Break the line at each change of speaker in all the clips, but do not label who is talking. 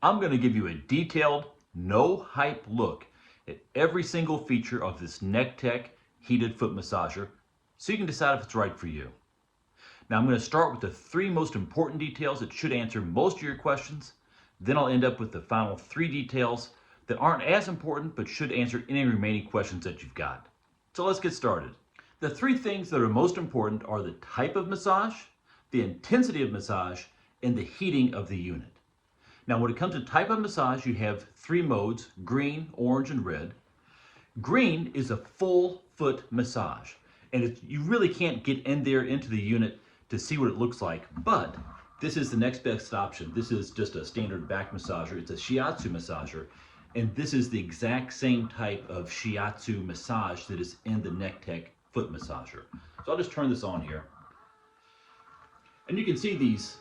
I'm going to give you a detailed, no hype look at every single feature of this Nekteck heated foot massager so you can decide if it's right for you. Now I'm going to start with the three most important details that should answer most of your questions. Then I'll end up with the final three details that aren't as important but should answer any remaining questions that you've got. So let's get started. The three things that are most important are the type of massage, the intensity of massage, and the heating of the unit. Now when it comes to type of massage, you have three modes: green, orange, and red. Green is a full foot massage, and you really can't get in there into the unit to see what it looks like, but this is the next best option. This is just a standard back massager. It's a shiatsu massager, and this is the exact same type of shiatsu massage that is in the Nekteck foot massager. So I'll just turn this on here. And you can see these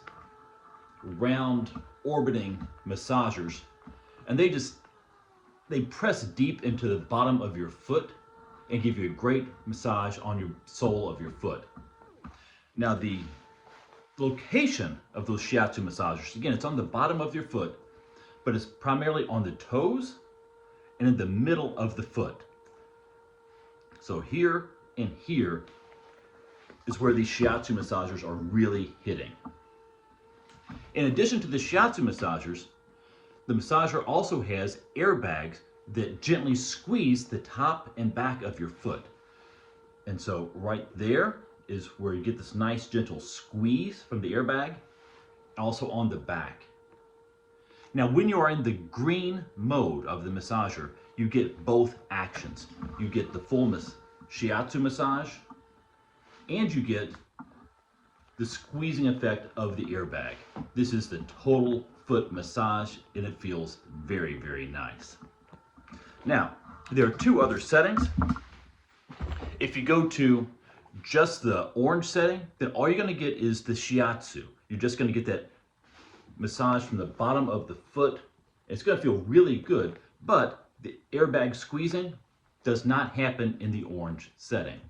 round orbiting massagers, and they press deep into the bottom of your foot and give you a great massage on your sole of your foot. Now the location of those shiatsu massagers, again, it's on the bottom of your foot, but it's primarily on the toes and in the middle of the foot. So here and here is where these shiatsu massagers are really hitting. In addition to the shiatsu massagers, the massager also has airbags that gently squeeze the top and back of your foot. And so right there is where you get this nice gentle squeeze from the airbag, also on the back. Now when you are in the green mode of the massager, you get both actions. You get the full shiatsu massage, and you get the squeezing effect of the airbag. This is the total foot massage, and it feels very, very nice. Now, there are two other settings. If you go to just the orange setting, then all you're going to get is the shiatsu. You're just going to get that massage from the bottom of the foot. It's going to feel really good, but the airbag squeezing does not happen in the orange setting.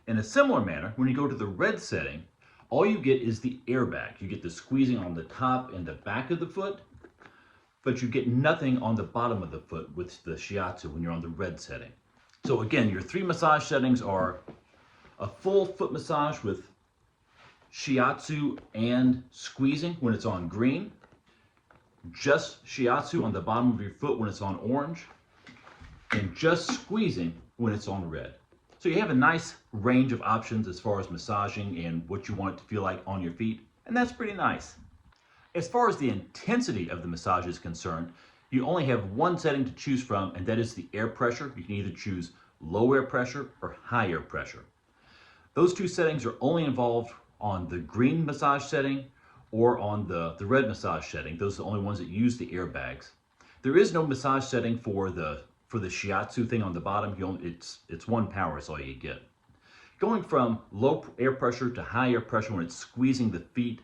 In a similar manner, when you go to the red setting, all you get is the airbag. You get the squeezing on the top and the back of the foot, but you get nothing on the bottom of the foot with the shiatsu when you're on the red setting. So again, your three massage settings are a full foot massage with shiatsu and squeezing when it's on green, just shiatsu on the bottom of your foot when it's on orange, and just squeezing when it's on red. So you have a nice range of options as far as massaging and what you want it to feel like on your feet, and that's pretty nice. As far as the intensity of the massage is concerned, you only have one setting to choose from, and that is the air pressure. You can either choose low air pressure or high air pressure. Those two settings are only involved on the green massage setting or on the red massage setting. Those are the only ones that use the airbags. There is no massage setting for the shiatsu thing on the bottom. It's one power is all you get. Going from low air pressure to high air pressure when it's squeezing the feet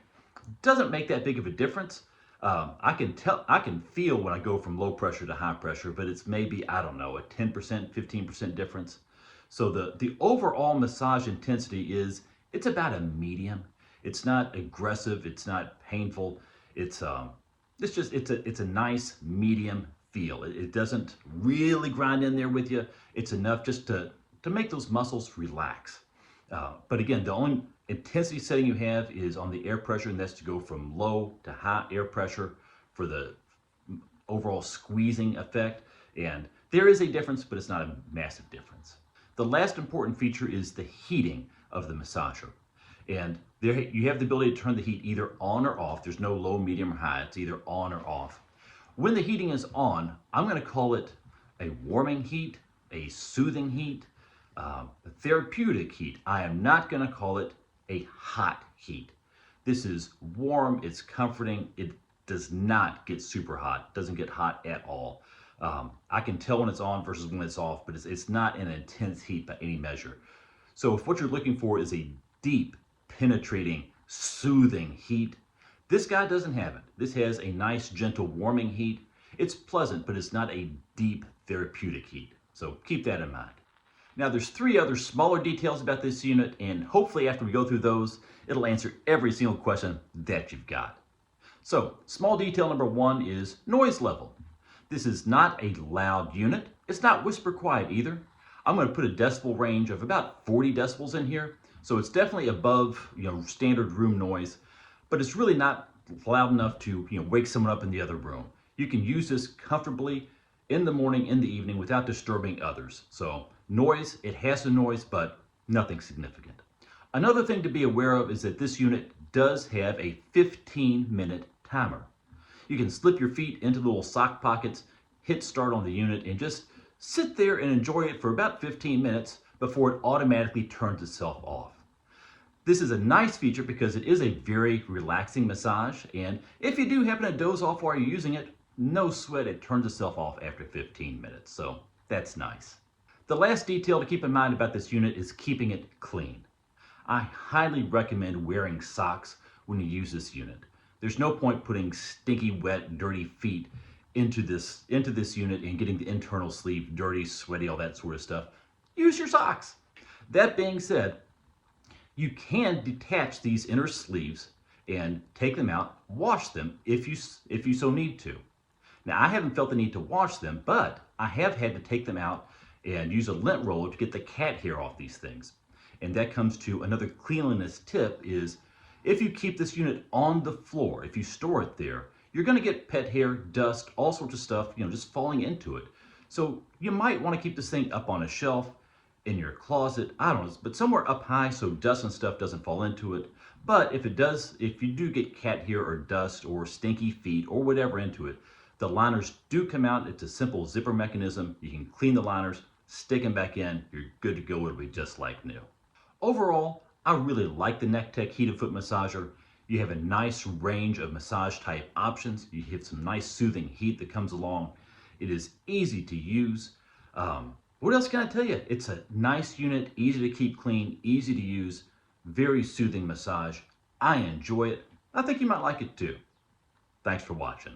doesn't make that big of a difference. I can feel when I go from low pressure to high pressure, but it's maybe, I don't know, a 10%, 15% difference. So the overall massage intensity it's about a medium. It's not aggressive, it's not painful. It's a nice medium feel. It doesn't really grind in there with you. It's enough just to make those muscles relax. But again, the only intensity setting you have is on the air pressure, and that's to go from low to high air pressure for the overall squeezing effect. And there is a difference, but it's not a massive difference. The last important feature is the heating of the massager. And there you have the ability to turn the heat either on or off. There's no low, medium, or high. It's either on or off. When the heating is on, I'm going to call it a warming heat, a soothing heat, a therapeutic heat. I am not going to call it a hot heat. This is warm, it's comforting, it does not get super hot, doesn't get hot at all. I can tell when it's on versus when it's off, but it's not an intense heat by any measure. So if what you're looking for is a deep, penetrating, soothing heat, this guy doesn't have it. This has a nice, gentle, warming heat. It's pleasant, but it's not a deep, therapeutic heat. So keep that in mind. Now there's three other smaller details about this unit, and hopefully after we go through those, it'll answer every single question that you've got. So, small detail number one is noise level. This is not a loud unit. It's not whisper quiet either. I'm going to put a decibel range of about 40 decibels in here. So it's definitely above, standard room noise, but it's really not loud enough to, wake someone up in the other room. You can use this comfortably in the morning, in the evening without disturbing others. So noise, it has a noise, but nothing significant. Another thing to be aware of is that this unit does have a 15-minute timer. You can slip your feet into the little sock pockets, hit start on the unit, and just sit there and enjoy it for about 15 minutes before it automatically turns itself off. This is a nice feature because it is a very relaxing massage, and if you do happen to doze off while you're using it, no sweat, it turns itself off after 15 minutes, so that's nice. The last detail to keep in mind about this unit is keeping it clean. I highly recommend wearing socks when you use this unit. There's no point putting stinky, wet, dirty feet into this unit and getting the internal sleeve dirty, sweaty, all that sort of stuff. Use your socks. That being said, you can detach these inner sleeves and take them out, wash them if you so need to. Now, I haven't felt the need to wash them, but I have had to take them out and use a lint roller to get the cat hair off these things. And that comes to another cleanliness tip is if you keep this unit on the floor, if you store it there, you're going to get pet hair, dust, all sorts of stuff, just falling into it. So you might want to keep this thing up on a shelf, in your closet, I don't know, but somewhere up high so dust and stuff doesn't fall into it. But if you do get cat hair or dust or stinky feet or whatever into it, the liners do come out. It's a simple zipper mechanism. You can clean the liners, stick them back in, you're good to go. It'll be just like new. Overall, I really like the Nekteck Heated Foot Massager. You have a nice range of massage type options. You have some nice soothing heat that comes along. It is easy to use. What else can I tell you? It's a nice unit, easy to keep clean, easy to use, very soothing massage. I enjoy it. I think you might like it too. Thanks for watching.